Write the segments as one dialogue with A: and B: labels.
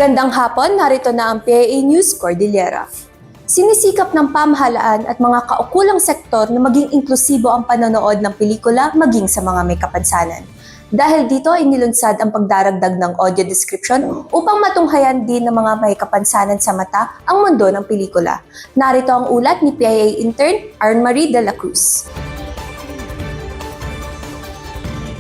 A: Magandang hapon, narito na ang PIA News Cordillera. Sinisikap ng pamahalaan at mga kaukulang sektor na maging inklusibo ang panonood ng pelikula maging sa mga may kapansanan. Dahil dito ay nilunsad ang pagdaragdag ng audio description upang matunghayan din ng mga may kapansanan sa mata ang mundo ng pelikula. Narito ang ulat ni PIA intern Arnmarie de la Cruz.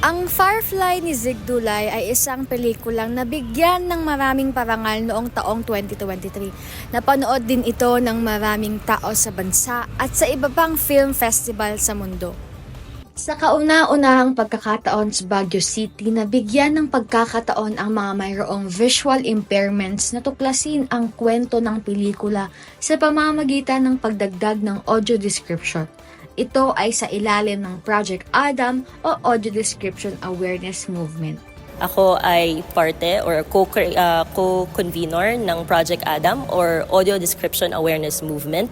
B: Ang Firefly ni Zig Dulay ay isang pelikulang nabigyan ng maraming parangal noong taong 2023. Napanood din ito ng maraming tao sa bansa at sa iba pang film festival sa mundo. Sa kauna-unahang pagkakataon sa Baguio City, nabigyan ng pagkakataon ang mga mayroong visual impairments na tuklasin ang kwento ng pelikula sa pamamagitan ng pagdagdag ng audio description. Ito ay sa ilalim ng Project Adam o Audio Description Awareness Movement.
C: Ako ay parte or co-convener ng Project Adam or Audio Description Awareness Movement.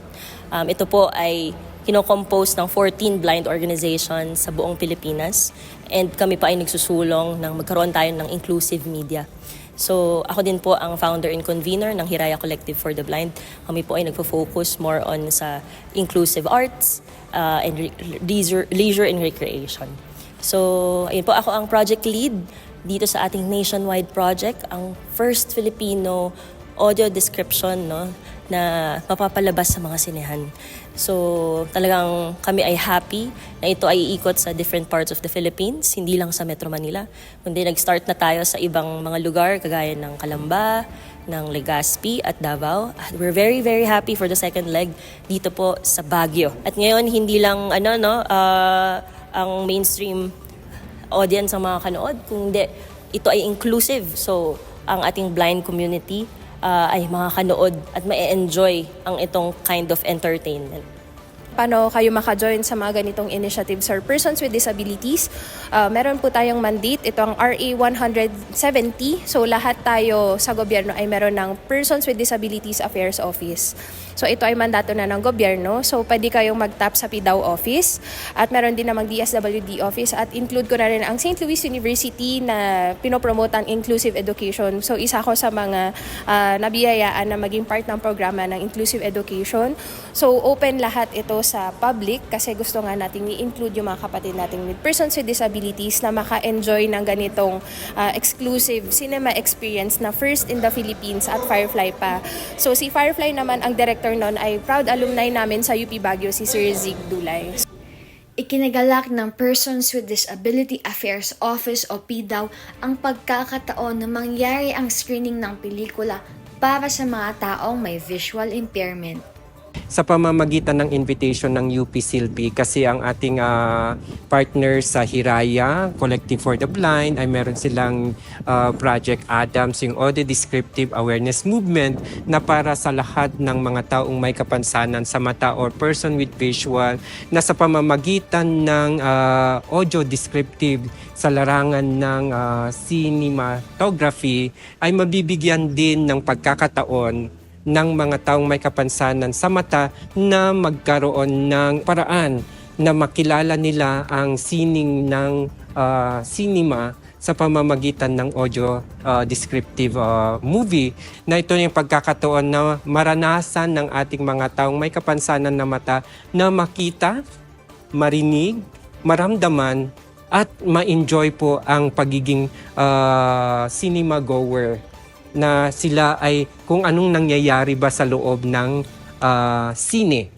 C: Ito po ay kinocompose ng 14 blind organizations sa buong Pilipinas and kami pa ay nagsusulong ng magkaroon tayo ng inclusive media. So ako din po ang founder and convener ng Hiraya Collective for the Blind. Kami po ay nagfo-focus more on sa inclusive arts and leisure and recreation. So ayun po, ako ang project lead dito sa ating nationwide project, ang first Filipino audio description na mapapalabas sa mga sinehan. So talagang kami ay happy na ito ay iikot sa different parts of the Philippines, hindi lang sa Metro Manila, kundi nag-start na tayo sa ibang mga lugar kagaya ng Calamba, ng Legazpi at Davao. We're very very happy for the second leg dito po sa Baguio. At ngayon hindi lang ang mainstream audience ang mga kanood, kundi ito ay inclusive. So ang ating blind community ay makakanood at ma-enjoy ang itong kind of entertainment.
D: Paano kayo maka-join sa mga ganitong initiatives or persons with disabilities? Meron po tayong mandate, ito ang RA 170. So lahat tayo sa gobyerno ay meron ng Persons with Disabilities Affairs Office. So ito ay mandato na ng gobyerno. So pwede kayong mag-tap sa PDAW office at meron din namang DSWD office at include ko na rin ang St. Louis University na pinopromote ang inclusive education. So isa ko sa mga nabiyayaan na maging part ng programa ng inclusive education. So open lahat ito sa public kasi gusto nga nating i-include yung mga kapatid nating with persons with disabilities na maka-enjoy ng ganitong exclusive cinema experience na first in the Philippines at Firefly pa. So si Firefly naman, ang director noon ay proud alumni namin sa UP Baguio, si Sir Zig Dulay.
B: Ikinagalak ng Persons with Disability Affairs Office o PDAW ang pagkakataon na mangyari ang screening ng pelikula para sa mga taong may visual impairment.
E: Sa pamamagitan ng invitation ng UP Silbi, kasi ang ating partner sa Hiraya Collective for the Blind ay meron silang Project Adams, yung Audio Descriptive Awareness Movement na para sa lahat ng mga taong may kapansanan sa mata or person with visual na sa pamamagitan ng audio descriptive sa larangan ng cinematography ay mabibigyan din ng pagkakataon ng mga taong may kapansanan sa mata na magkaroon ng paraan na makilala nila ang sining ng cinema sa pamamagitan ng audio descriptive movie, na ito yung pagkakataon na maranasan ng ating mga taong may kapansanan na mata na makita, marinig, maramdaman at ma-enjoy po ang pagiging cinema goer, na sila ay kung anong nangyayari ba sa loob ng sine.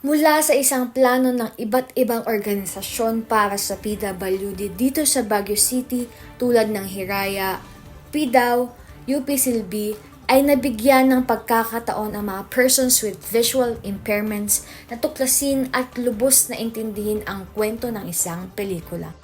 B: Mula sa isang plano ng iba't ibang organisasyon para sa PWD dito sa Baguio City tulad ng Hiraya, PDAW, UP Silbi, ay nabigyan ng pagkakataon ang mga persons with visual impairments na tuklasin at lubos na intindihin ang kwento ng isang pelikula.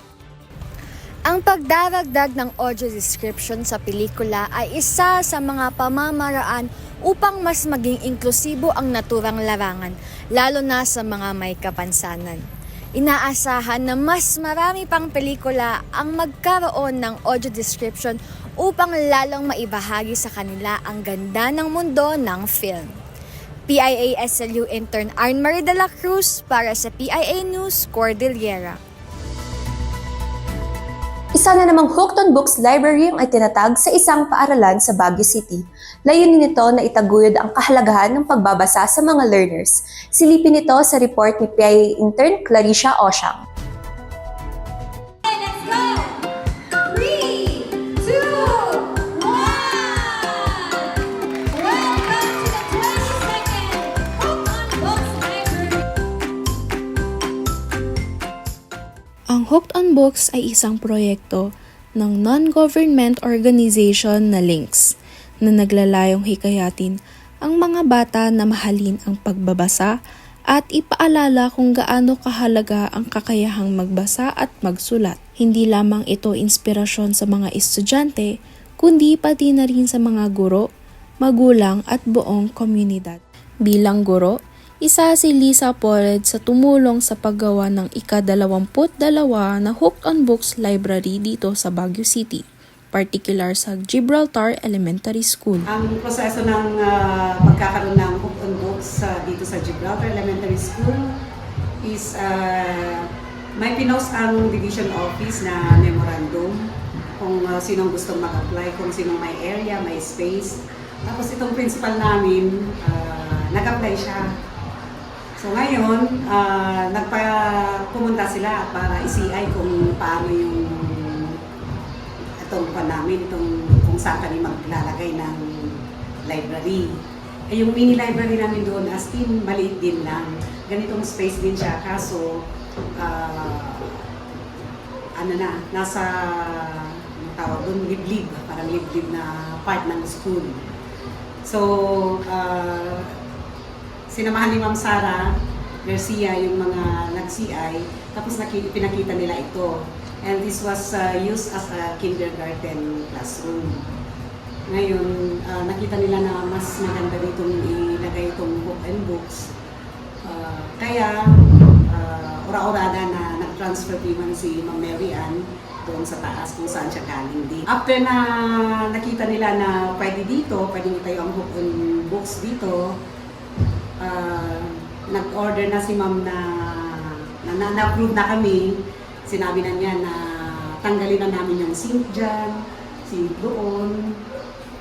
B: Ang pagdaragdag ng audio description sa pelikula ay isa sa mga pamamaraan upang mas maging inklusibo ang naturang larangan, lalo na sa mga may kapansanan. Inaasahan na mas marami pang pelikula ang magkaroon ng audio description upang lalong maibahagi sa kanila ang ganda ng mundo ng film. PIA SLU intern Arnmarie de la Cruz para sa PIA News Cordillera.
A: Isa na namang Hooked on Books Library ang itinatag sa isang paaralan sa Baguio City. Layunin nito na itaguyod ang kahalagahan ng pagbabasa sa mga learners. Silipin ito sa report ni PIA intern Claricia Oshang.
F: Let's go! 3, 2, 1! Welcome to the 22nd Hooked on Books Library.
G: Ang Hooked on Books ay isang proyekto ng non-government organization na Links na naglalayong hikayatin ang mga bata na mahalin ang pagbabasa at ipaalala kung gaano kahalaga ang kakayahang magbasa at magsulat. Hindi lamang ito inspirasyon sa mga estudyante, kundi pati na rin sa mga guro, magulang at buong komunidad. Bilang guro, isa si Lisa Pored sa tumulong sa paggawa ng ika-22 na Hooked on Books Library dito sa Baguio City, particular sa Gibraltar Elementary School.
H: Ang proseso ng pagkakaroon ng Hooked on Books dito sa Gibraltar Elementary School is may pinost ang division office na memorandum kung sinong gustong mag-apply, kung sinong may area, may space. Tapos itong principal namin, nag-apply siya. So ngayon, pumunta sila para i-CI kung paano yung itong kung saan kami maglalagay ng library. Eh, yung mini library namin doon, as in, maliit din lang. Ganitong space din siya, kaso, nasa, tawag doon, liblib, parang liblib na part ng school. So, sinamahan ni Ma'am Sara Garcia yung mga nag-CI, tapos pinakita nila ito. And this was used as a kindergarten classroom. Ngayon, nakita nila na mas maganda ditong ilagay itong Hooked on Books. Kaya, ora-orada na nag-transfer naman si Ma'am Mary Ann doon sa taas kung saan siya galing din. After na nakita nila na pwedeng itayo ang Hooked on Books dito, nag-order na si Ma'am na-approve na kami. Sinabi na niya na tanggalin na namin yung sink dyan, sink doon,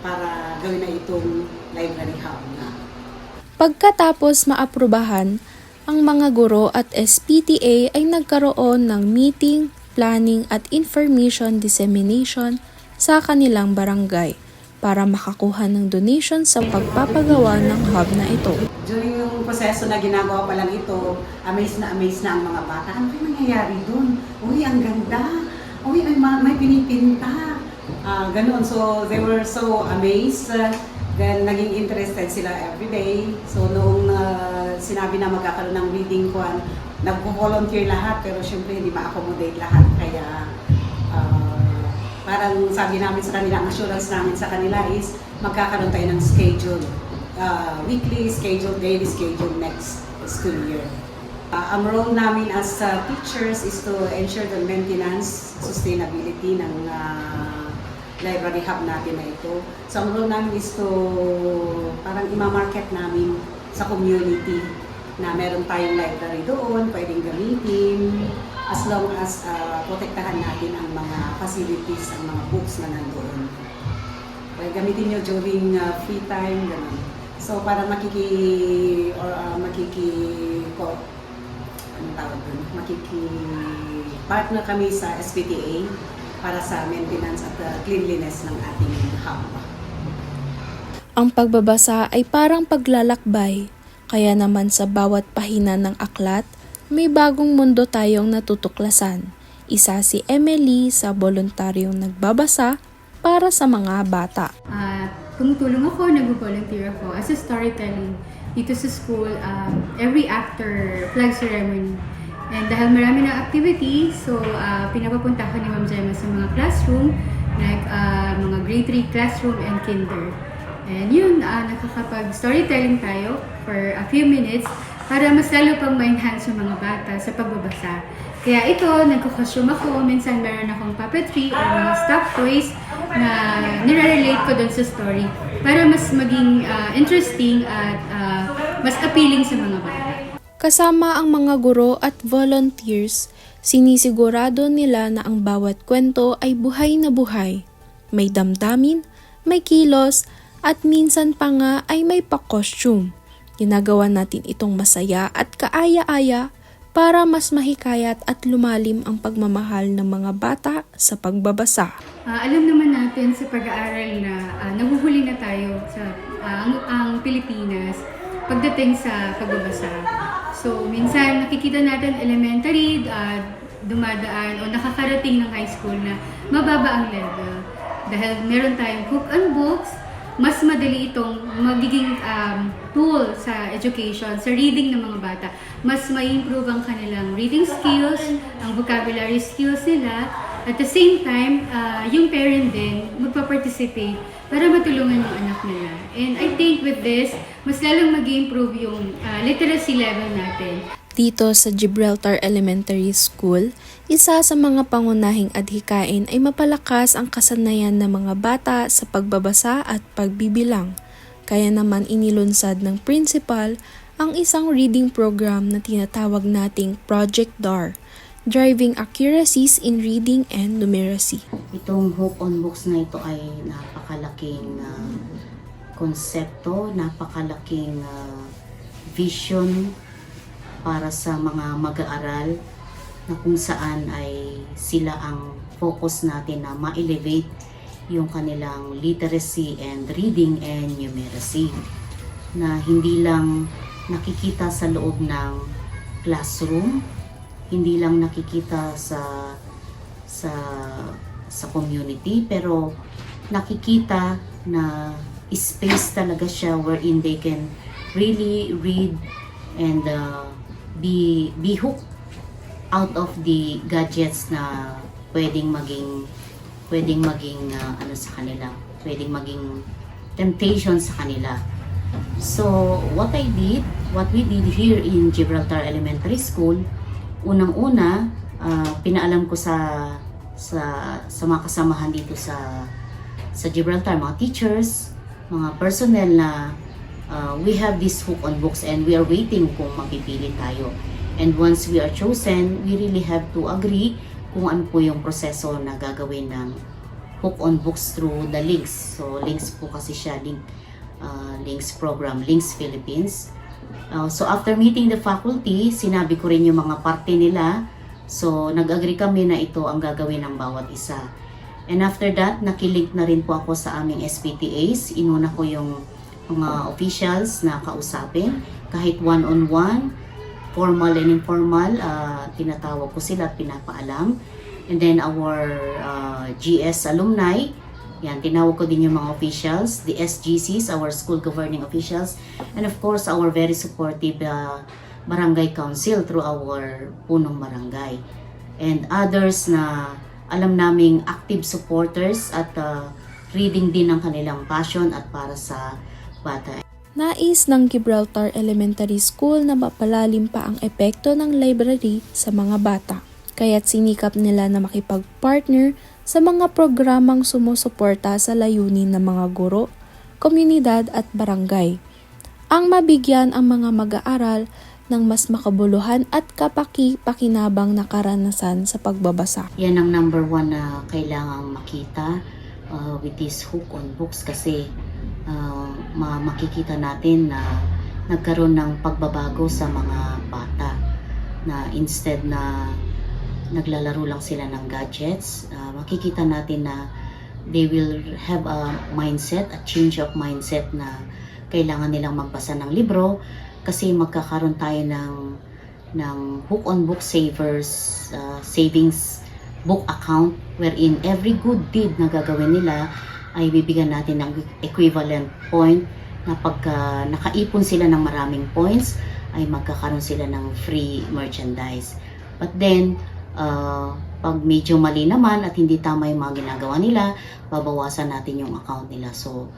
H: para gawin na itong library hub na.
G: Pagkatapos maaprubahan, ang mga guro at SPTA ay nagkaroon ng meeting, planning at information dissemination sa kanilang barangay para makakuha ng donation sa pagpapagawa ng hub na ito.
H: During yung proseso na ginagawa pa lang ito, amazed na ang mga bata. Ano yung nangyayari dun? Uy, ang ganda! Uy, may pinipinta! Ganun. So, they were so amazed. Then, naging interested sila everyday. So, noong sinabi na magkakaroon ng reading kwan, nagpo-volunteer lahat, pero syempre hindi ma-accommodate lahat. Kaya, parang sabi namin sa kanila, ang assurance namin sa kanila is magkakaroon tayo ng schedule. Weekly schedule, daily schedule next school year. Ang role namin as teachers is to ensure the maintenance, sustainability ng library hub natin na ito. So ang role namin is to parang ima-market namin sa community na meron tayong library doon, pwedeng gamitin, as long as protektahan natin ang mga facilities, ang mga books na nandoon. Kaya gamitin nyo during free time, gano'n. So para makiki-partner kami sa SPTA para sa maintenance at cleanliness ng ating hub.
G: Ang pagbabasa ay parang paglalakbay, kaya naman sa bawat pahina ng aklat, may bagong mundo tayong natutuklasan. Isa si Emily sa voluntaryong nagbabasa para sa mga bata.
I: Tumutulong ako, nag-volunteer ako as a storytelling dito sa school every after flag ceremony. And dahil marami na activity, so pinapapunta ko ni Ma'am Gemma sa mga classroom, like mga grade 3 classroom and kinder. And yun, nakakapag-storytelling tayo for a few minutes para mas lalo pang ma-enhance yung mga bata sa pagbabasa. Kaya ito, nagko-costume ako, minsan meron akong puppetry or mga stuffed toys na nire-relate ko dun sa story para mas maging interesting at mas appealing sa mga bata.
G: Kasama ang mga guro at volunteers, Sinisigurado nila na ang bawat kwento ay buhay na buhay. May damdamin, may kilos, at minsan pa nga ay may pa-costume. Ginagawa natin itong masaya at kaaya-aya para mas mahikayat at lumalim ang pagmamahal ng mga bata sa pagbabasa.
I: Alam naman natin sa pag-aaral na nahuhuli na tayo sa ang Pilipinas pagdating sa pagbabasa. So, minsan nakikita natin elementary, dumadaan o nakakarating ng high school na mababa ang level. Dahil meron tayong book and books, mas madali itong magiging tool sa education, sa reading ng mga bata. Mas ma-improve ang kanilang reading skills, ang vocabulary skills nila. At the same time, yung parent din magpa-participate para matulungan yung anak nila. And I think with this, mas lalong mag-improve yung literacy level natin.
G: Dito sa Gibraltar Elementary School, isa sa mga pangunahing adhikain ay mapalakas ang kasanayan ng mga bata sa pagbabasa at pagbibilang. Kaya naman inilunsad ng principal ang isang reading program na tinatawag nating Project DAR, Driving Accuracies in Reading and Numeracy.
J: Itong Hope on Books na ito ay napakalaking konsepto, napakalaking vision para sa mga mag-aaral na kung saan ay sila ang focus natin na ma-elevate yung kanilang literacy and reading and numeracy na hindi lang nakikita sa loob ng classroom, hindi lang nakikita sa community, pero nakikita na space talaga siya wherein they can really read and be hooked out of the gadgets na pwedeng maging ano sa kanila, pwedeng maging temptation sa kanila. So what we did here in Gibraltar Elementary School, unang-una pinaalam ko sa mga kasamahan dito sa Gibraltar, mga teachers, mga personnel na we have this Hook on Books and we are waiting kung mapipili tayo. And once we are chosen, we really have to agree kung ano po yung proseso na gagawin ng Hook on Books through the Links. So Links po kasi siya, Links program, Links Philippines. So after meeting the faculty, sinabi ko rin yung mga parte nila. So nag-agree kami na ito ang gagawin ng bawat isa. And after that, nakilink na rin po ako sa aming SPTAs. Inuna ko yung mga officials na kausapin, kahit one-on-one, formal and informal, tinatawag ko sila at pinapaalam. And then our GS alumni, yan, tinawag ko din yung mga officials, the SGCs, our school governing officials, and of course our very supportive barangay council through our punong barangay. And others na alam naming active supporters at reading din ang kanilang passion at para sa bata.
G: Nais ng Gibraltar Elementary School na mapalalim pa ang epekto ng library sa mga bata. Kaya't sinikap nila na makipag-partner sa mga programang sumusuporta sa layunin ng mga guro, komunidad at barangay. Ang mabigyan ang mga mag-aaral ng mas makabuluhan at kapaki-pakinabang na karanasan sa pagbabasa.
J: Yan ang number one na kailangang makita with this Hook on Books kasi makikita natin na nagkaroon ng pagbabago sa mga bata na instead na naglalaro lang sila ng gadgets, makikita natin na they will have a mindset, a change of mindset na kailangan nilang magbasa ng libro kasi magkakaroon tayo ng Hook on Book Savers savings book account wherein every good deed na gagawin nila ay bibigyan natin ng equivalent point na pagka nakaipon sila ng maraming points ay magkakaroon sila ng free merchandise. But then, pag medyo mali naman at hindi tama yung mga ginagawa nila, babawasan natin yung account nila. So,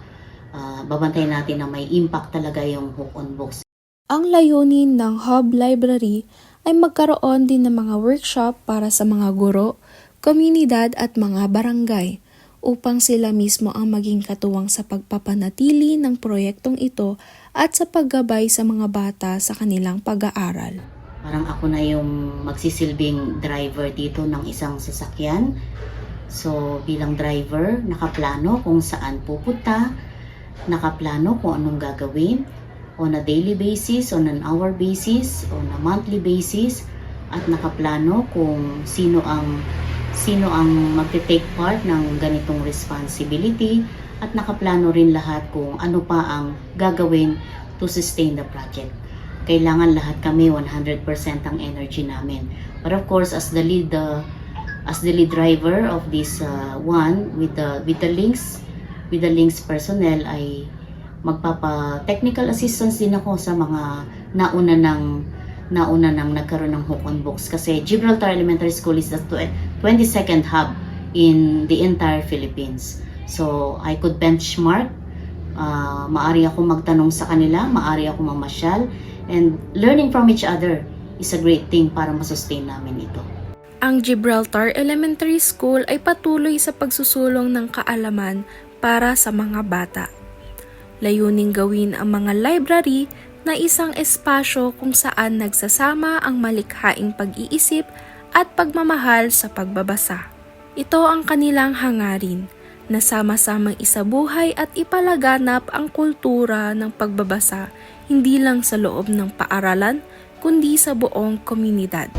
J: babantayan natin na may impact talaga yung Hook on Books.
G: Ang layunin ng Hub Library ay magkaroon din ng mga workshop para sa mga guro, komunidad at mga barangay upang sila mismo ang maging katuwang sa pagpapanatili ng proyektong ito at sa paggabay sa mga bata sa kanilang pag-aaral.
J: Parang ako na yung magsisilbing driver dito ng isang sasakyan. So, bilang driver, nakaplano kung saan pupunta, nakaplano kung anong gagawin on a daily basis, on an hour basis, on a monthly basis, at nakaplano kung sino ang magte-take part ng ganitong responsibility, at nakaplano rin lahat kung ano pa ang gagawin to sustain the project. Kailangan lahat kami 100% ang energy namin. But of course, as the lead driver of this one with the links personnel, ay magpapa-technical assistance din ako sa mga nauna nang nagkaroon ng hook on books, kasi Gibraltar Elementary School is the 22nd hub in the entire Philippines. So I could benchmark, maari ako magtanong sa kanila, maari ako mamasyal, and learning from each other is a great thing para masustain namin ito.
G: Ang Gibraltar Elementary School ay patuloy sa pagsusulong ng kaalaman para sa mga bata. Layuning gawin ang mga library na isang espasyo kung saan nagsasama ang malikhaing pag-iisip at pagmamahal sa pagbabasa. Ito ang kanilang hangarin, na sama-samang isabuhay at ipalaganap ang kultura ng pagbabasa hindi lang sa loob ng paaralan, kundi sa buong komunidad.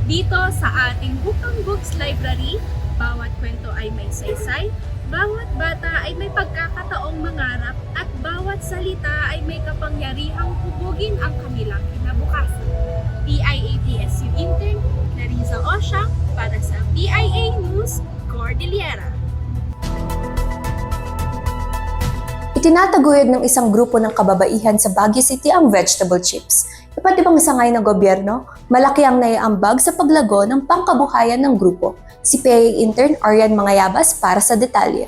G: Dito sa ating Book on Books Library, bawat kwento ay may saysay, bawat bata ay may pagkakataong mangarap, at bawat salita ay may kapangyarihang hubugin ang kanilang kinabukasan. PIA-PSU Intern, Clarissa Oshang, para sa PIA News, Cordillera.
A: Itinataguyod ng isang grupo ng kababaihan sa Baguio City ang vegetable chips. Iba't ibang sangay ng gobyerno, malaki ang naiambag sa paglago ng pangkabuhayan ng grupo. Si PIA Intern Arian Mangayabas para sa detalye.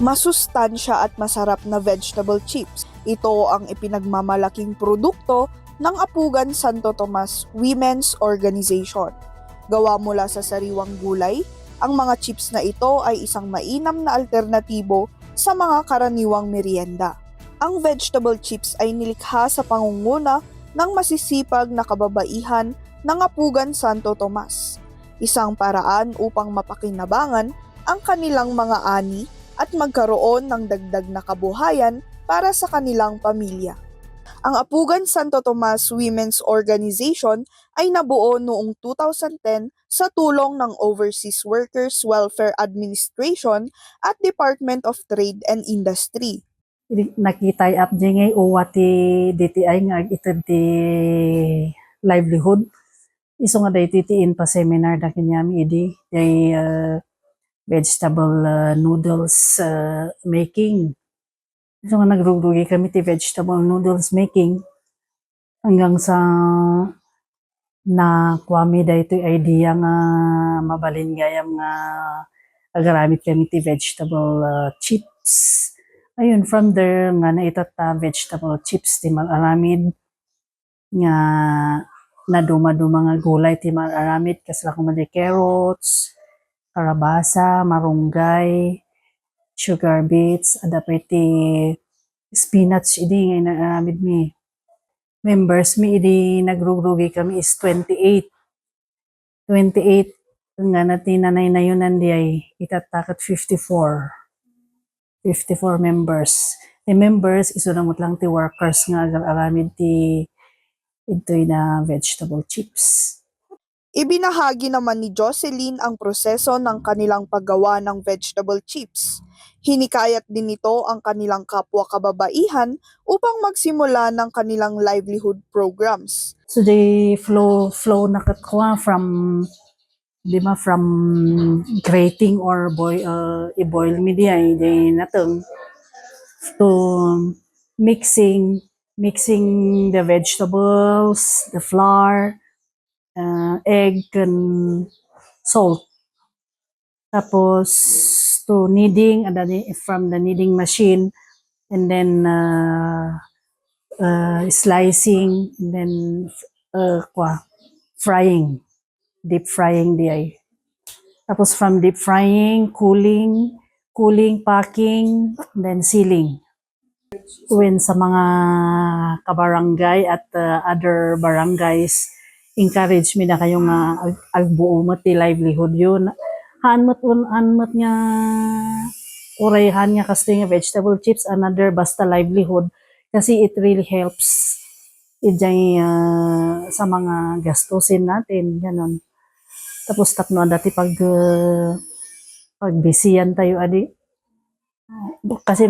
K: Masustansya at masarap na vegetable chips. Ito ang ipinagmamalaking produkto ng Apugan Santo Tomas Women's Organization. Gawa mula sa sariwang gulay, ang mga chips na ito ay isang mainam na alternatibo sa mga karaniwang merienda. Ang vegetable chips ay nilikha sa pangunguna ng masisipag na kababaihan ng Apugan Santo Tomas. Isang paraan upang mapakinabangan ang kanilang mga ani at magkaroon ng dagdag na kabuhayan para sa kanilang pamilya. Ang Apugan Santo Tomas Women's Organization ay nabuo noong 2010 sa tulong ng Overseas Workers Welfare Administration at Department of Trade and Industry.
L: Nakitay up ngay uwa ti DTI nga ito ti livelihood. Iso nga day titiin pa seminar na kanyami idi day vegetable noodles making. Iso nga nagrugi kami ti vegetable noodles making hanggang sa na kwami day ito idea nga mabalin gayam nga agaramit kami ti vegetable chips. Ayun, from there nga naitata vegetable chips ti malaramid nga naduma-duma nga gulay ti malaramid kasla kumadi carrots, kalabasa, marunggay, sugar beets, adapay ti spinach idi nga inaramid mi. Members mi idi nagrugi kami is 28. 28 nga natinanay na yun nandi ay itatakat 54 members. The members, isunamot lang ti workers nga aramid ti ito'y na vegetable chips.
K: Ibinahagi naman ni Jocelyn ang proseso ng kanilang paggawa ng vegetable chips. Hinikayat din nito ang kanilang kapwa kababaihan upang magsimula ng kanilang livelihood programs.
L: So the flow na katwa from grating or i-boil mi di ay natong to mixing the vegetables, the flour, egg and salt. Tapos to kneading from the kneading machine, and then slicing, and then frying. Deep frying di ay. Tapos from deep frying, cooling, packing, then sealing. when sa mga kabarangay at other barangays, encourage mi na kayo nga agbuo mo ti livelihood yun. Hanmat nga urayhan nga kasi nga vegetable chips, another basta livelihood kasi it really helps sa mga gastusin natin, ganon. Tapos tapno dati pagbisiyan tayo adi. Kasi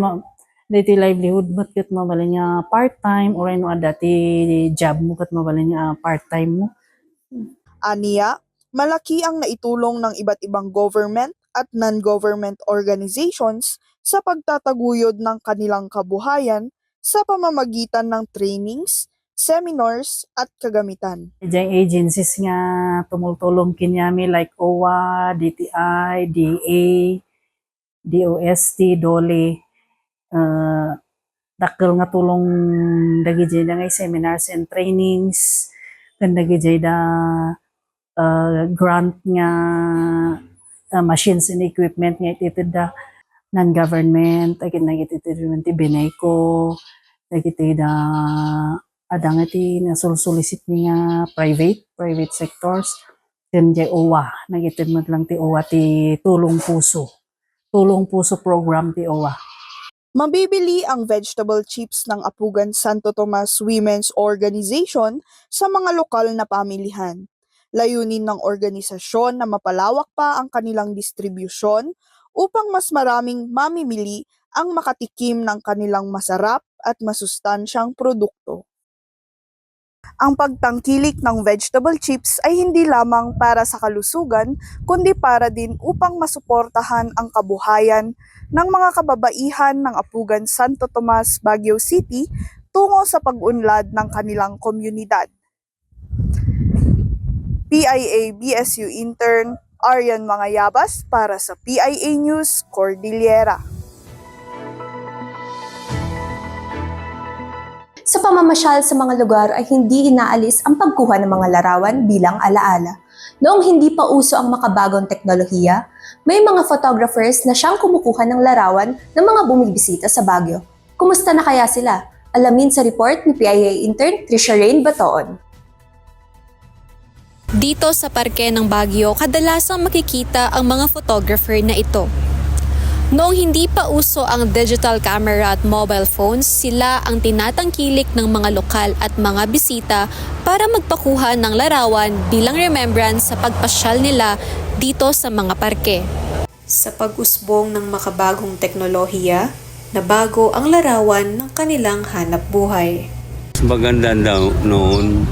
L: dati livelihood mo kat mabali nga part-time or ano dati job mo kat mabali nga part-time mo.
K: Aniya, malaki ang naitulong ng iba't ibang government at non-government organizations sa pagtataguyod ng kanilang kabuhayan sa pamamagitan ng trainings, seminars at kagamitan.
L: Diyan agencies nga tumultulong kinyami like OWA, DTI, DA, DOST, DOLE. Dakil nga tulong dagi jay da nga seminars and trainings, kan dagi jay da grant nga machines and equipment nga ititid da non-government, agit nagititid ti Beneco, nagitid da adang iti nasulsulisit nga private sectors, then jay OWA, nagitid mo lang ti OWA ti tulong puso program ti OWA.
K: Mabibili ang vegetable chips ng Apugan Santo Tomas Women's Organization sa mga lokal na pamilihan. Layunin ng organisasyon na mapalawak pa ang kanilang distribusyon upang mas maraming mamimili ang makatikim ng kanilang masarap at masustansyang produkto. Ang pagtangkilik ng vegetable chips ay hindi lamang para sa kalusugan, kundi para din upang masuportahan ang kabuhayan ng mga kababaihan ng Apugan Santo Tomas, Baguio City tungo sa pag-unlad ng kanilang komunidad. PIA BSU intern Arian Mangayabas para sa PIA News Cordillera.
A: Sa pamamasyal sa mga lugar ay hindi inaalis ang pagkuha ng mga larawan bilang alaala. Noong hindi pa uso ang makabagong teknolohiya, may mga photographers na siyang kumukuha ng larawan ng mga bumibisita sa Baguio. Kumusta na kaya sila? Alamin sa report ni PIA intern Trisha Rain Batoon.
M: Dito sa parke ng Baguio, kadalasang makikita ang mga photographer na ito. Noong hindi pa uso ang digital camera at mobile phones, sila ang tinatangkilik ng mga lokal at mga bisita para magpakuha ng larawan bilang remembrance sa pagpasyal nila dito sa mga parke. Sa pag-usbong ng makabagong teknolohiya, nabago ang larawan ng kanilang hanap buhay.
N: Maganda daw noon,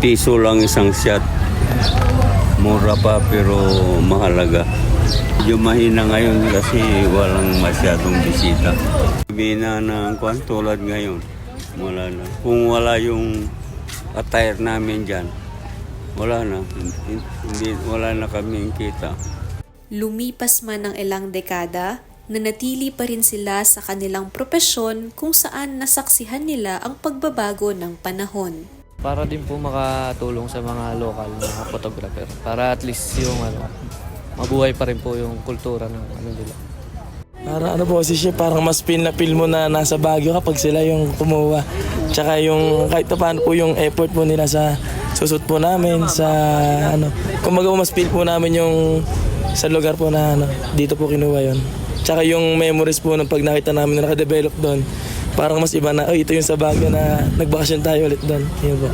N: piso lang isang shot. Mura pa pero mahalaga. Medyo mahina ngayon kasi walang masyadong bisita. Bina ng kwan tulad ngayon, wala na. Kung wala yung attire namin dyan, wala na. Wala na kaming kita.
M: Lumipas man ng ilang dekada, nanatili pa rin sila sa kanilang propesyon kung saan nasaksihan nila ang pagbabago ng panahon.
O: Para din po makatulong sa mga local na photographer. Para at least yung mabuhay pa rin po yung kultura ng nila.
P: Para po kasi siya, parang mas feel mo na nasa Baguio kapag sila yung kumuha. Tsaka yung kahit paano po yung effort po nila sa susut po namin, sa kumbaga mas feel po namin yung sa lugar po na dito po kinuha yun. Tsaka yung memories po ng pag nakita namin na nakadevelop doon, parang mas iba na, ito yung sa Baguio na nagbakasyon tayo ulit doon. Yun po.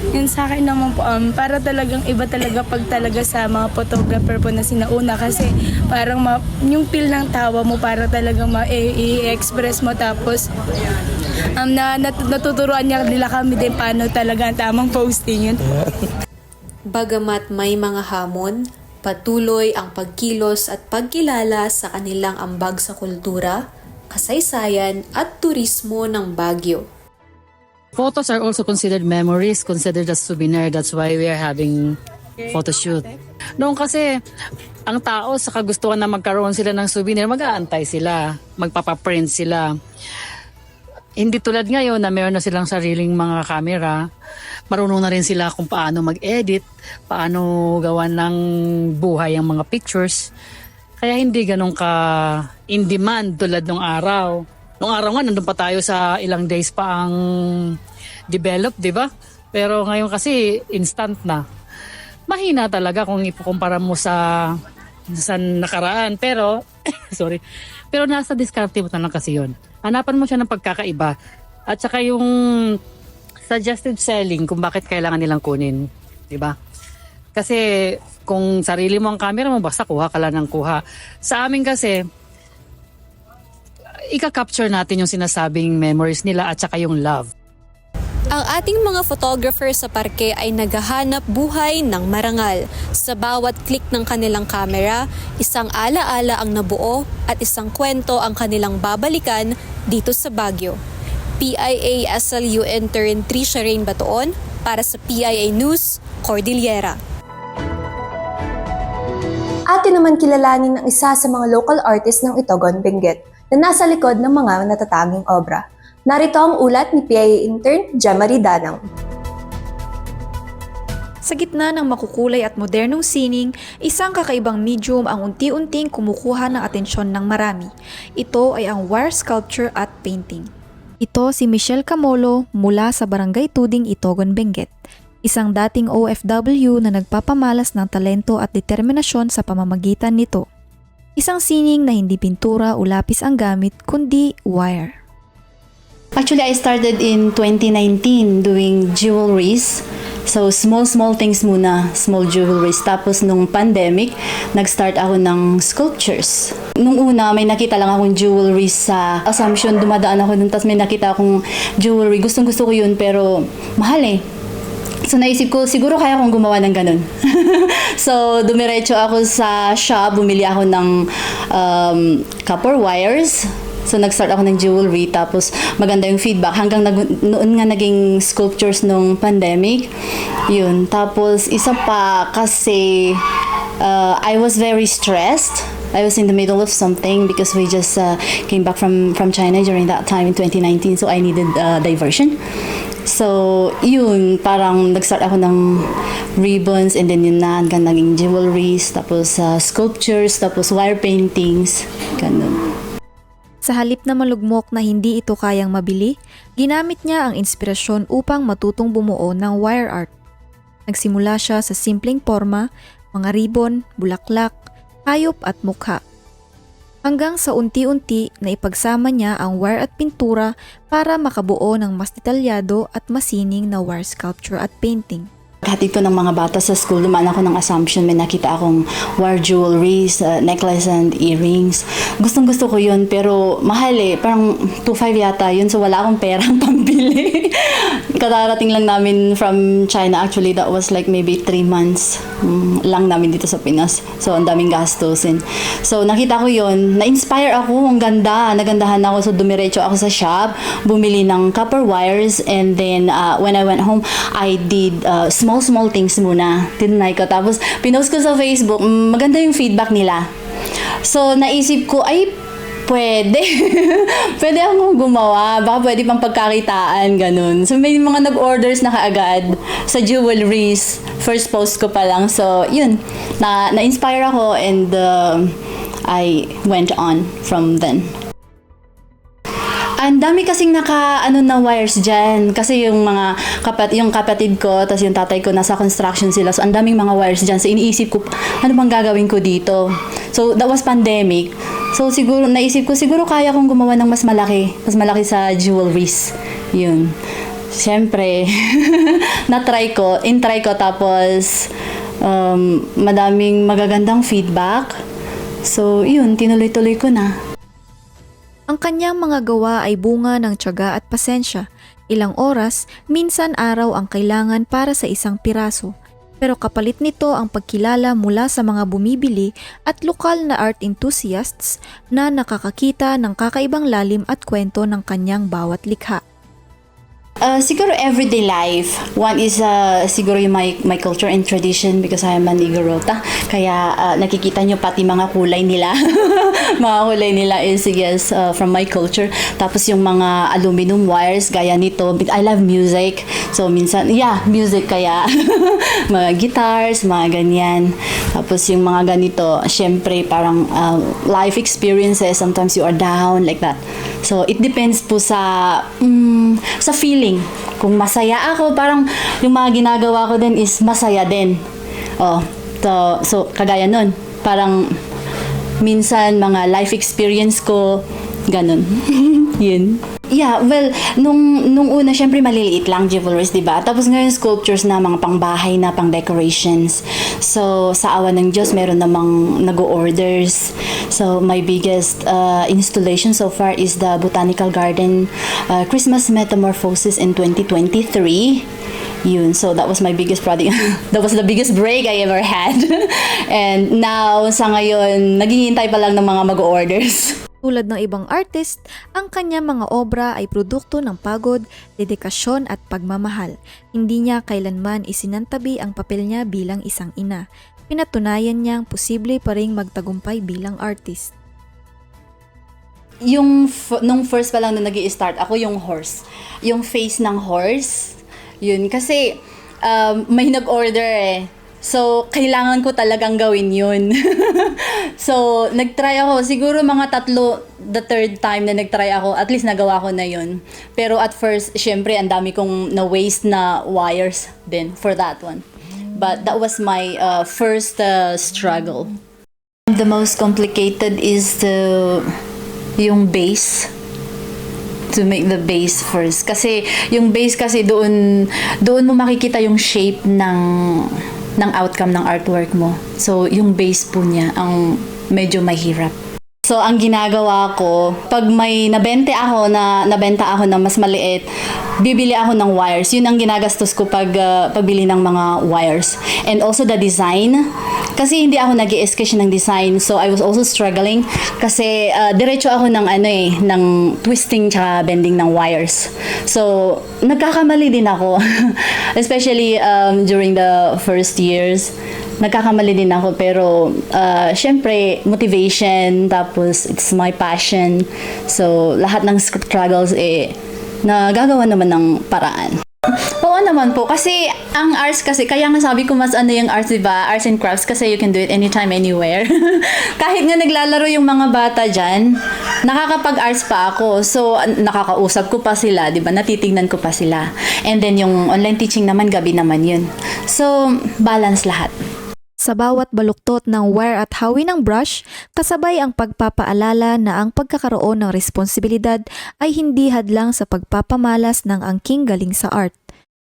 Q: Yun sa akin naman po, para talagang iba talaga pag talaga sa mga photographer po na sinauna kasi parang yung feel ng tawa mo para talagang i-express mo tapos natuturuan nila kami din paano talaga ang tamang posting yun.
M: Bagamat may mga hamon, patuloy ang pagkilos at pagkilala sa kanilang ambag sa kultura, kasaysayan at turismo ng Baguio.
R: Photos are also considered memories, considered as souvenir. That's why we are having photo shoot. Noong kasi, ang tao sa kagustuhan na magkaroon sila ng souvenir, mag-aantay sila, magpapaprint sila. Hindi tulad ngayon na meron na silang sariling mga camera, marunong na rin sila kung paano mag-edit, paano gawan ng buhay ang mga pictures. Kaya hindi ganun ka in demand tulad ng araw. Noong araw nga, nandun pa tayo sa ilang days pa ang develop, di ba? Pero ngayon kasi instant na. Mahina talaga kung ikukumpara mo sa nakaraan. Pero, sorry, pero nasa diskarte mo na lang kasi yun. Hanapan mo siya ng pagkakaiba. At saka yung suggested selling kung bakit kailangan nilang kunin. Di ba? Kasi kung sarili mo ang camera mo, basta kuha ka lang ng kuha. Sa amin kasi, ika-capture natin yung sinasabing memories nila at saka yung love.
M: Ang ating mga photographer sa parke ay naghahanap buhay ng marangal. Sa bawat click ng kanilang camera, isang alaala ang nabuo at isang kwento ang kanilang babalikan dito sa Baguio. PIA SLU intern Trisha Rain Batoon para sa PIA News, Cordillera.
A: Atin naman kilalanin ang isa sa mga local artist ng Itogon, Benguet na nasa likod ng mga natatanging obra. Narito ang ulat ni PIA intern Gemma Danang.
S: Sa gitna ng makukulay at modernong sining, isang kakaibang medium ang unti-unting kumukuha ng atensyon ng marami. Ito ay ang wire sculpture at painting. Ito si Michelle Camolo mula sa Barangay Tuding, Itogon, Benguet. Isang dating OFW na nagpapamalas ng talento at determinasyon sa pamamagitan nito. Isang sining na hindi pintura o lapis ang gamit kundi wire.
T: Actually, I started in 2019 doing jewelries. So, small things muna, small jewelries. Tapos, nung pandemic, nag-start ako ng sculptures. Nung una, may nakita lang akong jewelry sa Assumption. Dumadaan ako dun, tapos may nakita akong jewelry. Gustong-gusto ko yun, pero mahal eh. So, naisip ko, siguro kaya akong gumawa ng ganun. So, dumiretso ako sa shop, bumili ako ng copper wires. So, nag-start ako ng jewelry, tapos maganda yung feedback. Hanggang noon nga naging sculptures nung pandemic. Yun. Tapos, isa pa kasi I was very stressed. I was in the middle of something because we just came back from China during that time in 2019. So, I needed diversion. So, yun, parang nag-start ako ng ribbons and then yun na, hanggang naging jewelries, tapos sculptures, tapos wire paintings, ganun.
S: Sa halip na malugmok na hindi ito kayang mabili, ginamit niya ang inspirasyon upang matutong bumuo ng wire art. Nagsimula siya sa simpleng forma, mga ribbon, bulaklak, hayop at mukha. Hanggang sa unti-unti na ipagsama niya ang wire at pintura para makabuo ng mas detalyado at masining na wire sculpture at painting.
T: Hatid ko ng mga bata sa school, dumaan ako ng Assumption, may nakita akong wire jewelries, necklace and earrings. Gustong-gusto ko yun, pero mahal eh, parang 2.5 yata yun, so wala akong perang pambili. Kadarating lang namin from China, actually that was like maybe 3 months lang namin dito sa Pinas. So ang daming gastusin. So nakita ko yun, na-inspire ako, ang ganda, nagandahan ako, so dumiretso ako sa shop, bumili ng copper wires, and then when I went home, I did small things muna. Tinry ko. Tapos, pinost ko sa Facebook, maganda yung feedback nila. So, naisip ko, ay, pwede. Pwede akong gumawa. Baka pwede pang pagkakitaan, ganun. So, may mga nag-orders na kaagad sa jewelries. First post ko pa lang. So, yun. Na-inspire ako and I went on from then. Ang dami kasing na wires dyan. Kasi yung mga yung kapatid ko, tapos yung tatay ko, nasa construction sila. So, ang daming mga wires dyan. So, iniisip ko, ano bang gagawin ko dito? So, that was pandemic. So, naisip ko, siguro kaya kong gumawa ng mas malaki sa jewelries. Yun. Siyempre, intry ko, tapos, madaming magagandang feedback. So, yun, tinuloy-tuloy ko na.
S: Ang kanyang mga gawa ay bunga ng tiyaga at pasensya. Ilang oras, minsan araw ang kailangan para sa isang piraso. Pero kapalit nito ang pagkilala mula sa mga bumibili at lokal na art enthusiasts na nakakakita ng kakaibang lalim at kwento ng kanyang bawat likha.
T: Siguro everyday life. One is siguro yung my culture and tradition because I am a Igorota. Kaya nakikita nyo pati mga kulay nila. Mga kulay nila is yes, from my culture. Tapos yung mga aluminum wires gaya nito. I love music. So minsan, music kaya. Mga guitars, mga ganyan. Tapos yung mga ganito, syempre parang life experiences. Sometimes you are down like that. So, it depends po sa feeling. Kung masaya ako, parang yung mga ginagawa ko din is masaya din. Oh, so kagaya nun, parang minsan mga life experience ko, ganun. Yun. Yeah, well, nung una, syempre maliliit lang jewelries, di ba? Tapos ngayon sculptures na, mga pangbahay na, pang decorations. So, sa awa ng Diyos, meron namang nag-orders. So, my biggest installation so far is the Botanical Garden Christmas Metamorphosis in 2023. Yun, so that was my biggest project. That was the biggest break I ever had. And now, sa ngayon, naghihintay pa lang ng mga mag-orders.
S: Tulad ng ibang artist, ang kanyang mga obra ay produkto ng pagod, dedikasyon at pagmamahal. Hindi niya kailanman isinantabi ang papel niya bilang isang ina. Pinatunayan niyang posible pa ring magtagumpay bilang artist.
T: Nung first pa lang na nag-i-start ako, yung horse. Yung face ng horse. Yun, kasi may nag-order eh. So, kailangan ko talagang gawin yun. So, nag-try ako. Siguro mga the third time na nag-try ako, at least nagawa ko na yun. Pero at first, syempre, ang dami kong na-waste na wires din for that one. But that was my first struggle. The most complicated is yung base. To make the base first. Kasi, yung base kasi doon mo makikita yung shape ng outcome ng artwork mo. So, yung base po niya ang medyo mahirap. So, ang ginagawa ko, pag may nabenta ako na mas maliit, bibili ako ng wires. Yun ang ginagastos ko pagbili ng mga wires. And also the design. Kasi hindi ako nag-i-sketch ng design. So, I was also struggling. Kasi diretso ako ng twisting tsaka bending ng wires. So, nagkakamali din ako. Especially during the first years. Nagkakamali din ako, pero syempre motivation, tapos it's my passion, so lahat ng struggles nagagawa naman ng paraan. Oo naman po, kasi ang arts kasi, kaya nga sabi ko mas yung arts, diba? Arts and crafts, kasi you can do it anytime, anywhere. Kahit nga naglalaro yung mga bata dyan, nakakapag-arts pa ako. So, nakakausap ko pa sila, diba? Natitignan ko pa sila. And then yung online teaching naman, gabi naman yun. So, balance lahat.
S: Sa bawat baluktot ng wire at hawi ng brush, kasabay ang pagpapaalala na ang pagkakaroon ng responsibilidad ay hindi hadlang sa pagpapamalas ng angking galing sa art.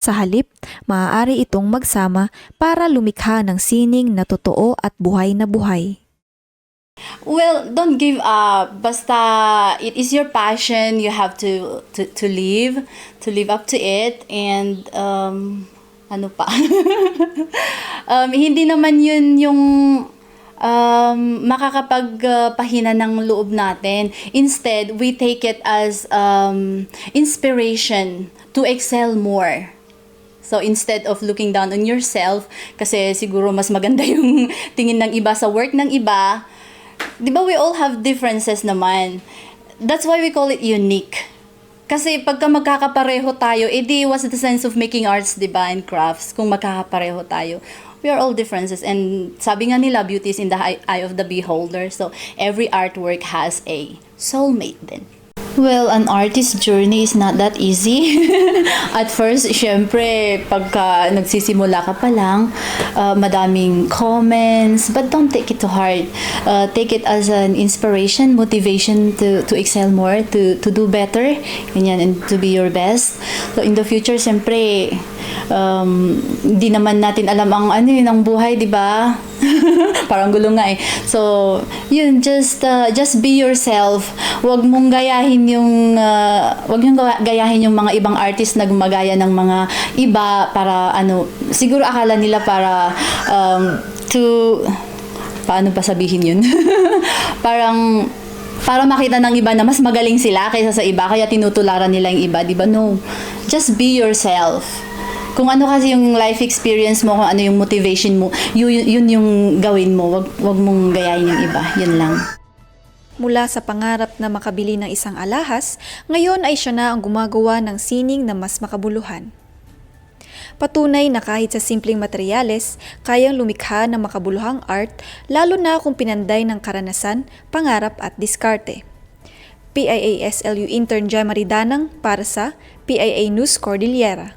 S: Sa halip, maaari itong magsama para lumikha ng sining na totoo at buhay na buhay.
T: Well, don't give up. Basta it is your passion, you have to live up to it, and ano pa? Hindi naman yun yung makakapagpahina ng loob natin. Instead, we take it as inspiration to excel more. So, instead of looking down on yourself, kasi siguro mas maganda yung tingin ng iba sa work ng iba, di ba we all have differences naman. That's why we call it unique. Kasi pagka magkakapareho tayo, what's the sense of making arts, diba, and crafts, kung magkakapareho tayo? We are all differences, and sabi nga nila, beauty is in the eye of the beholder. So, every artwork has a soulmate din. Well, an artist's journey is not that easy. At first, syempre, pagka nagsisimula ka pa lang, madaming comments, but don't take it to heart. Take it as an inspiration, motivation to excel more, to do better, ganyan, and to be your best. So, in the future, syempre, di naman natin alam ang buhay, di ba? Parang gulo nga eh. So, yun, just be yourself. Huwag mong gayahin yung mga ibang artist na gumagaya ng mga iba para siguro akala nila para paano pa sabihin yun? Parang para makita ng iba na mas magaling sila kaysa sa iba, kaya tinutularan nila yung iba, di ba? No. Just be yourself. Kung ano kasi yung life experience mo, kung ano yung motivation mo, yun yung gawin mo. Wag mong gayahin yung iba. Yun lang.
S: Mula sa pangarap na makabili ng isang alahas, ngayon ay siya na ang gumagawa ng sining na mas makabuluhan. Patunay na kahit sa simpleng materyales, kayang lumikha ng makabuluhang art, lalo na kung pinanday ng karanasan, pangarap at diskarte. PIA SLU intern Jemary Danang para sa PIA News Cordillera.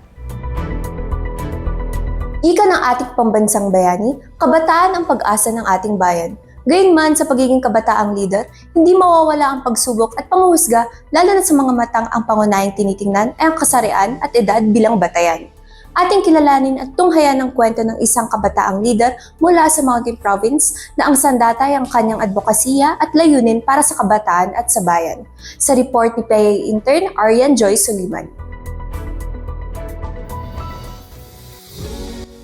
A: Ika ng ating pambansang bayani, kabataan ang pag-asa ng ating bayan. Gayunman sa pagiging kabataang leader, hindi mawawala ang pagsubok at panguhusga lalo na sa mga matang ang pangunahing tinitingnan ay ang kasarian at edad bilang batayan. Ating kilalanin at tunghayan ng kwento ng isang kabataang leader mula sa Mountain Province na ang sandatay ang kanyang advokasya at layunin para sa kabataan at sa bayan. Sa report ni PIA intern Arian Joy Suliman.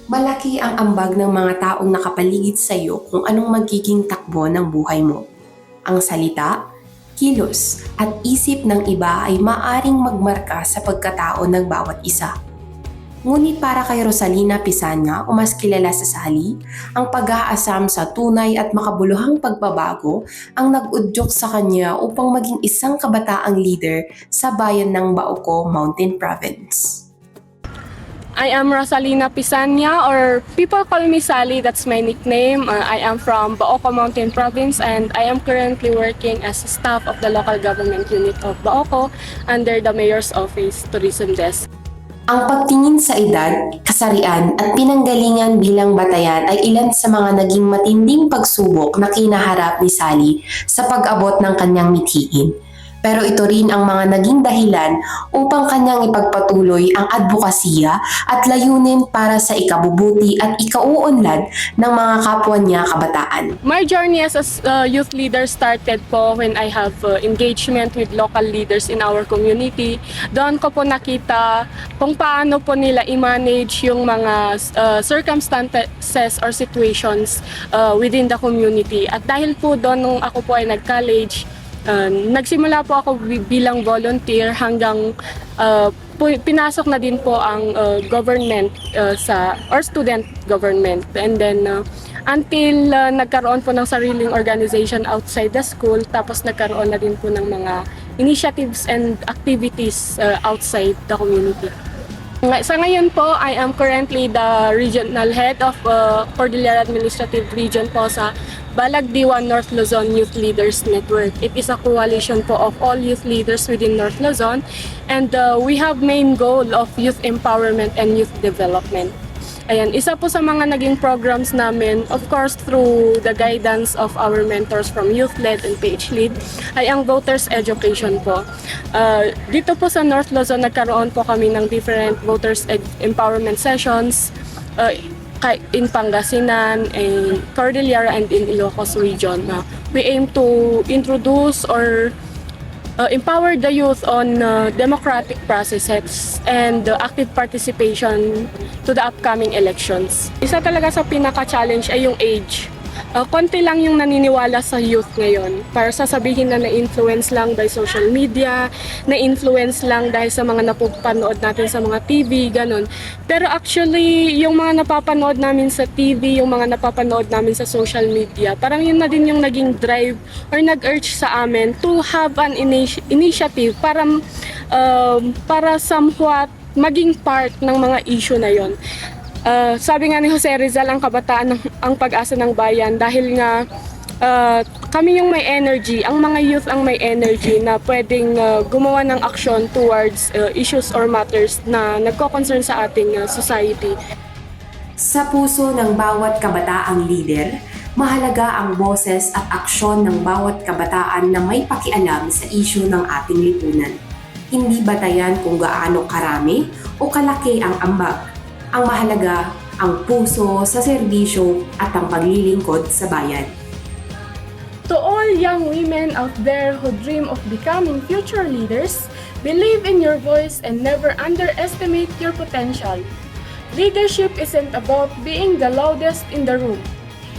U: Malaki ang ambag ng mga taong nakapaligid sa iyo kung anong magiging takbo ng buhay mo. Ang salita, kilos, at isip ng iba ay maaring magmarka sa pagkatao ng bawat isa. Ngunit para kay Rosalina Pisanya o mas kilala sa Sally, ang pag-aasam sa tunay at makabuluhang pagbabago ang nag-udyok sa kanya upang maging isang kabataang leader sa bayan ng Baoco, Mountain Province.
V: I am Rosalina Pisanya, or people call me Sally, that's my nickname. I am from Baoco Mountain Province and I am currently working as staff of the local government unit of Baoco under the Mayor's Office Tourism Desk.
U: Ang pagtingin sa edad, kasarian at pinanggalingan bilang batayan ay ilan sa mga naging matinding pagsubok na kinaharap ni Sally sa pag-abot ng kanyang mithiin. Pero ito rin ang mga naging dahilan upang kanyang ipagpatuloy ang advokasya at layunin para sa ikabubuti at ikauunlad ng mga kapwa niya kabataan.
V: My journey as a youth leader started po when I have engagement with local leaders in our community. Doon ko po nakita kung paano po nila i-manage yung mga circumstances or situations within the community. At dahil po doon nung ako po ay nag-college, nagsimula po ako bilang volunteer hanggang pinasok na din po ang government or student government. And then until nagkaroon po ng sariling organization outside the school, tapos nagkaroon na din po ng mga initiatives and activities outside the community. Sa ngayon po, I am currently the regional head of Cordillera Administrative Region po sa Balag Diwan North Luzon Youth Leaders Network. It is a coalition po of all youth leaders within North Luzon, and we have main goal of youth empowerment and youth development. Ayan, isa po sa mga naging programs namin, of course through the guidance of our mentors from YouthLED and PHLEAD, ay ang voters education po. Dito po sa North Luzon, nagkaroon po kami ng different voters empowerment sessions in Pangasinan, in Cordillera, and in Ilocos region. We aim to introduce or empower the youth on democratic processes and active participation to the upcoming elections. Isa talaga sa pinaka-challenge ay yung age. Konti lang yung naniniwala sa youth ngayon. Para sasabihin na na-influence lang by social media, na-influence lang dahil sa mga napapanood natin sa mga TV, ganun. Pero actually, yung mga napapanood namin sa TV, yung mga napapanood namin sa social media, parang yun na din yung naging drive or nag-urge sa amin to have an initiative para somewhat maging part ng mga issue na yon. Sabi nga ni Jose Rizal, ang kabataan ang pag-asa ng bayan dahil nga kami yung may energy, ang mga youth ang may energy na pwedeng gumawa ng action towards issues or matters na nagko-concern sa ating society.
U: Sa puso ng bawat kabataang leader, mahalaga ang boses at aksyon ng bawat kabataan na may pakialam sa issue ng ating lipunan. Hindi batayan kung gaano karami o kalaki ang ambag. Ang mahalaga, ang puso sa serbisyo at ang paglilingkod sa bayan.
V: To all young women out there who dream of becoming future leaders, believe in your voice and never underestimate your potential. Leadership isn't about being the loudest in the room.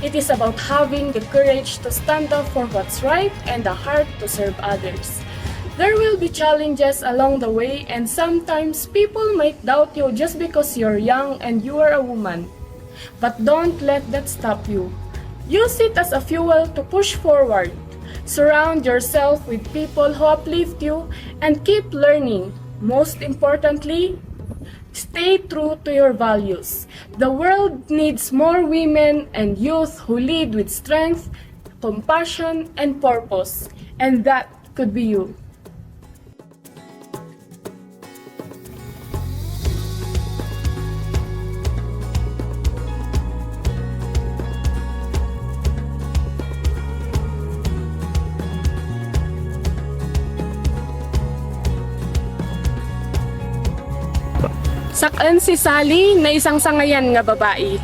V: It is about having the courage to stand up for what's right and the heart to serve others. There will be challenges along the way, and sometimes people might doubt you just because you're young and you are a woman. But don't let that stop you. Use it as a fuel to push forward. Surround yourself with people who uplift you and keep learning. Most importantly, stay true to your values. The world needs more women and youth who lead with strength, compassion, and purpose. And that could be you. Sakan si Sally na isang sangayan nga babae.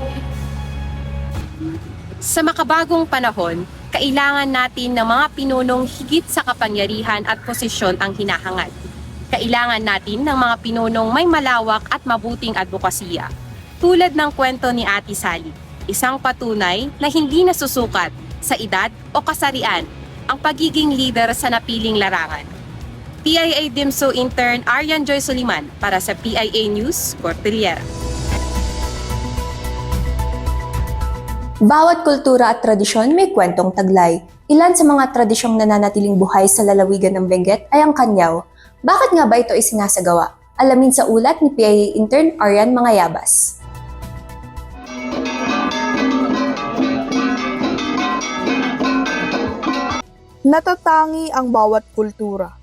U: Sa makabagong panahon, kailangan natin ng mga pinunong higit sa kapangyarihan at posisyon ang hinahangad. Kailangan natin ng mga pinunong may malawak at mabuting advokasya. Tulad ng kwento ni Ate Sally, isang patunay na hindi nasusukat sa edad o kasarian ang pagiging leader sa napiling larangan. PIA DIMSO Intern Arian Joy Soliman para sa PIA News, Cordillera.
A: Bawat kultura at tradisyon may kwentong taglay. Ilan sa mga tradisyong nananatiling buhay sa lalawigan ng Benguet ay ang Kanyaw. Bakit nga ba ito isinasagawa? Alamin sa ulat ni PIA Intern Arian Mangayabas.
K: Natatangi ang bawat kultura.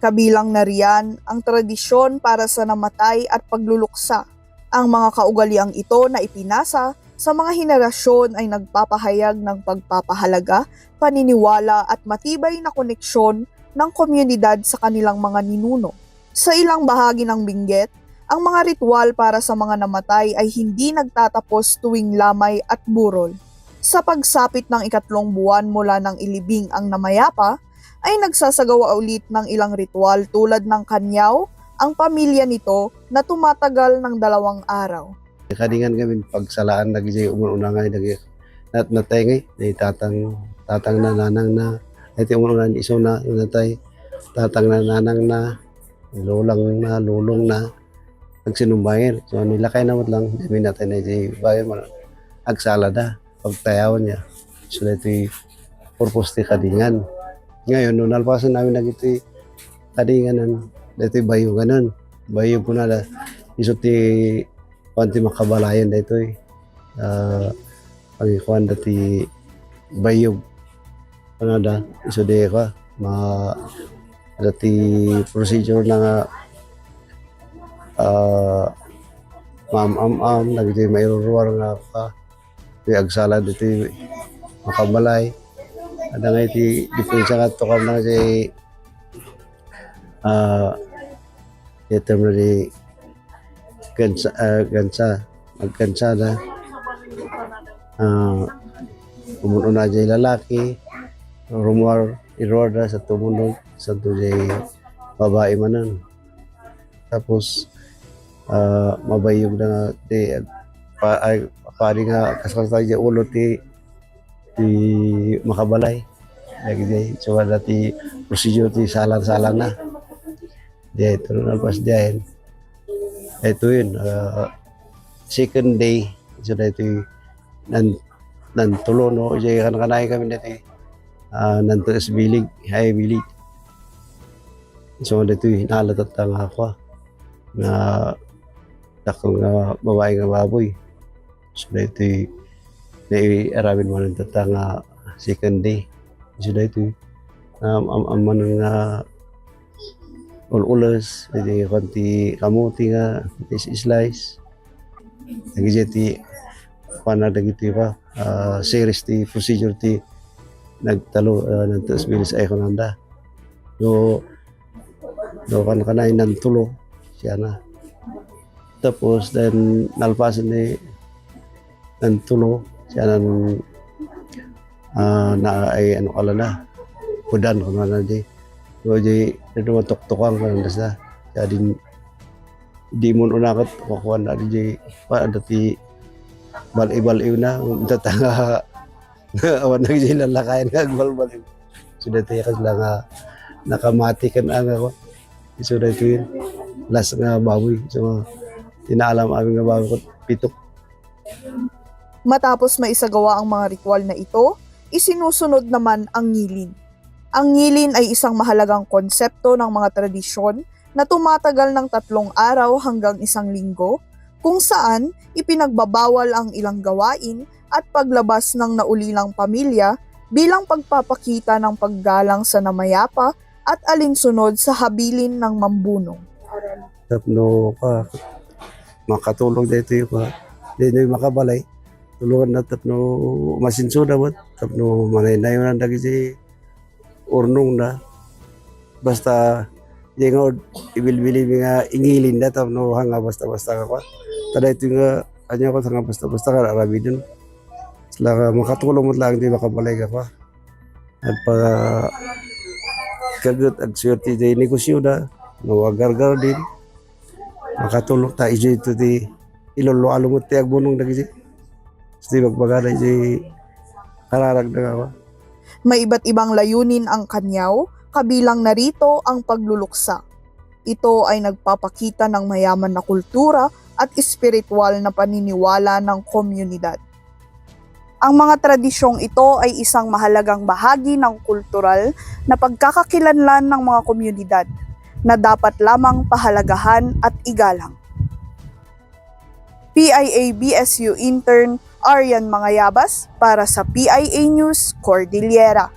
K: Kabilang na riyan ang tradisyon para sa namatay at pagluluksa. Ang mga kaugaliang ito na ipinasa sa mga henerasyon ay nagpapahayag ng pagpapahalaga, paniniwala at matibay na koneksyon ng komunidad sa kanilang mga ninuno. Sa ilang bahagi ng Benguet, ang mga ritual para sa mga namatay ay hindi nagtatapos tuwing lamay at burol. Sa pagsapit ng 3 buwan mula ng ilibing ang namayapa, ay nagsasagawa ulit ng ilang ritual tulad ng Kanyaw, ang pamilya nito na tumatagal ng 2 araw.
C: Kadingan kami pagsalaan lagi siya umununangay lagi natay ngay tatang na nanang na ito umununan iso na yung natay tatang na nanang na lulong na nagsinumbayir so nilakay na lang dami natin na si bayan mo agsala da pagtayawan niya so ito purpose ti kadingan ngayon nung nalpasan namin nag ito kadinganan ito bayo ganon bayo po na iso ti panti makabalayan da ito pagikuan dati bayog ano da iso de ka dati procedure na nga ma'am nagiti mairuruar nga ka agsala dati makabalay ada nga iti diferensya nga to kam na si ito mo di magkansa na umuno na dyan lalaki rumor irorda sa tumunog sa dyan babae manan tapos mabayog na nga pari nga kasakasal dyan ulo ti makabalay lagi dyan so dati procedure ti salan na dyan ito nalpas dyan ito yun, second day, so na ito nantulo, no? So kanay kami na ito, nantulos bilig, hay bilig. So na ito hinalatat ang ako, na takong babae nga baboy. So na ito naiaramin mo ng tatang second day. So na ito, amanon nga ulas, jadi konti kamuti nga slice. Lagi jadi pana dagiti pa series ti procedure ti nagtalo nantos bilis ay konanda. Do kan kanay nan tulo siya na. Tapos then nalpasan ni nan tulo siya nan na ay ano kala na. Pudan ko na di. So, ito matok-tokan ka ng dasa. Jadi, di mo unakot, kukuha na di pa, dati bal-ibal-iw na, tatanga, awan na sila lakayan ka, bal-bal-iw. So, dati kasi lang nakamati ka na ako. So, dati yun, last nga baboy. So, tinaalam aming nga baboy ko, 7.
K: Matapos maisagawa ang mga ritual na ito, isinusunod naman ang ngilin. Ang ngilin ay isang mahalagang konsepto ng mga tradisyon na tumatagal ng 3 araw hanggang 1 linggo, kung saan ipinagbabawal ang ilang gawain at paglabas ng naulilang pamilya bilang pagpapakita ng paggalang sa namayapa at alinsunod sa habilin ng mambunong.
C: Tapno ka, makatulog dito yung dito yung makabalay. Tulungan na tapno masinsuda mo, tapno manay na yun ang dagi si urnong na basta Jengod, ibilbili nga ingilin na tam no hanga basta-basta ka. Tada ito nga anya ko hanga basta-basta ka arabi dun. Sila makatulong mo lang di makabalay ka pa. At pa kagut at swerte di negosyo na nawagar-gar din. Makatulong ta ijo ito di ilolo alumot ti agbunong na kasi. Di magbagana di kararag na ka.
K: May iba't ibang layunin ang kanyaw, kabilang narito ang pagluluksa. Ito ay nagpapakita ng mayaman na kultura at espiritual na paniniwala ng komunidad. Ang mga tradisyong ito ay isang mahalagang bahagi ng kultural na pagkakakilanlan ng mga komunidad na dapat lamang pahalagahan at igalang. PIA BSU intern Arian Mangayabas para sa PIA News Cordillera.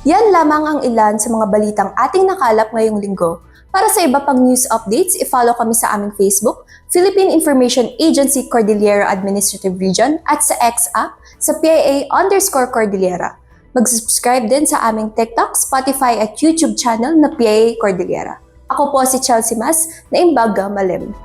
A: Yan lamang ang ilan sa mga balitang ating nakalap ngayong linggo. Para sa iba pang news updates, i-follow kami sa aming Facebook, Philippine Information Agency Cordillera Administrative Region at sa X app sa PIA_Cordillera. Mag-subscribe din sa aming TikTok, Spotify at YouTube channel na PIA Cordillera. Ako po si Chelsea Mas na Imbaga Malim.